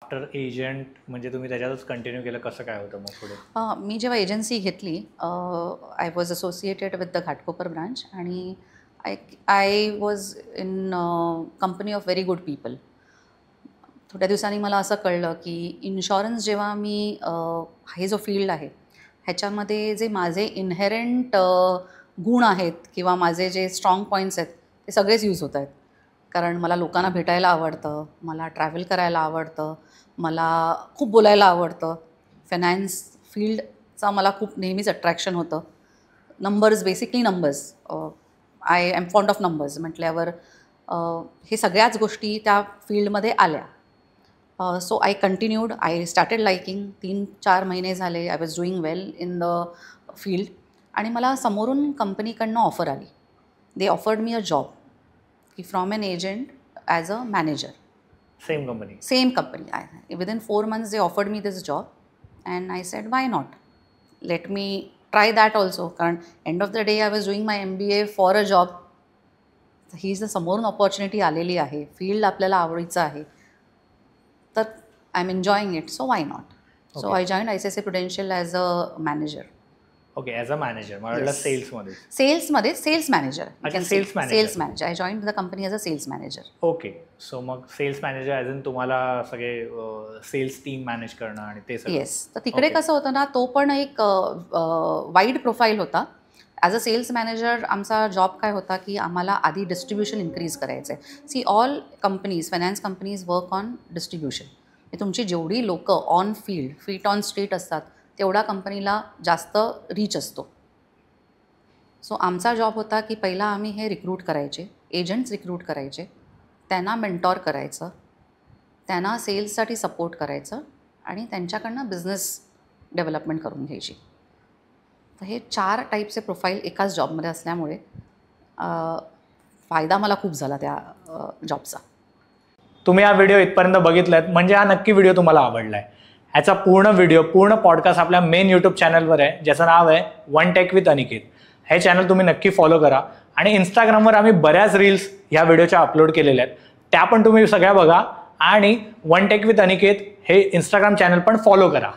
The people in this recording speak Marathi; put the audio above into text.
आफ्टर एजंट म्हणजे तुम्ही त्याच्यातच कंटिन्यू केलं, कसं काय होतं मग पुढे? मी जेव्हा एजन्सी घेतली, I was associated with the Ghatkopar branch आणि I was in company of very good people. थोड्या दिवसांनी मला असं कळलं की इन्शुरन्स जेव्हा मी हे जो फील्ड आहे ह्याच्यामध्ये जे माझे इनहेरंट गुण आहेत किंवा माझे जे स्ट्रॉंग पॉईंट्स आहेत ते सगळेच यूज होत आहेत. कारण मला लोकांना भेटायला आवडतं, मला ट्रॅव्हल करायला आवडतं, मला खूप बोलायला आवडतं. फायनान्स फील्डचा मला खूप नेहमीच अट्रॅक्शन होतं. Numbers, basically numbers, I am fond of numbers म्हटल्यावर हे सगळ्याच गोष्टी त्या फील्डमध्ये आल्या. So I continued, I started liking. 3-4 महिने झाले, I was doing well in the field आणि मला समोरून कंपनीकडनं ऑफर आली. They offered me a job की from an agent as a manager. Same company? Same company. Within 4 months they offered me this job and I said why not, let me try that also. कारण end of the day I was doing my MBA for a job. ही जर समोरून ऑपॉर्च्युनिटी आलेली आहे, फील्ड आपल्याला आवडीचं आहे, तर I am enjoying it, so why not. So I join ICICI Prudential as a manager. Okay, as a manager. मला वाटलं सेल्समध्ये. सेल्समध्ये sales manager. Sales manager. I join the company as a sales manager. Okay. So मग सेल्स मॅनेजर ॲज इन तुम्हाला सगळे सेल्स टीम मॅनेज करणं आणि ते सगळं? येस. तर तिकडे कसं होतं ना, तो पण एक वाईड प्रोफाईल होता. ॲज अ सेल्स मॅनेजर आमचा जॉब काय होता की आम्हाला आधी डिस्ट्रीब्युशन इन्क्रीज करायचं आहे. See, all companies, finance companies work on distribution. तुमची जेवढी लोकं on field, feet on street असतात तेवढा कंपनीला जास्त रीच असतो. सो आमचा जॉब होता की पहिला आम्ही हे रिक्रूट करायचे, एजंट्स रिक्रूट करायचे, त्यांना मेंटॉर करायचं, त्यांना सेल्ससाठी सपोर्ट करायचं आणि त्यांच्याकडनं बिझनेस डेव्हलपमेंट करून घ्यायची. तर हे 4 टाईपचे प्रोफाईल एकाच जॉबमध्ये असल्यामुळे फायदा मला खूप झाला त्या जॉबचा. तुम्ही हा व्हिडिओ इथपर्यंत बघितलात म्हणजे हा नक्की व्हिडिओ तुम्हाला आवडला आहे. ह्याचा पूर्ण व्हिडिओ, पूर्ण पॉडकास्ट आपल्या मेन यूट्यूब चॅनलवर आहे, ज्याचं नाव आहे वन टेक विथ अनिकेत. हे चॅनल तुम्ही नक्की फॉलो करा आणि इंस्टाग्रामवर आम्ही बऱ्याच रील्स ह्या व्हिडिओच्या अपलोड केलेल्या आहेत, त्या पण तुम्ही सगळ्या बघा आणि वन टेक विथ अनिकेत हे इंस्टाग्राम चॅनल पण फॉलो करा.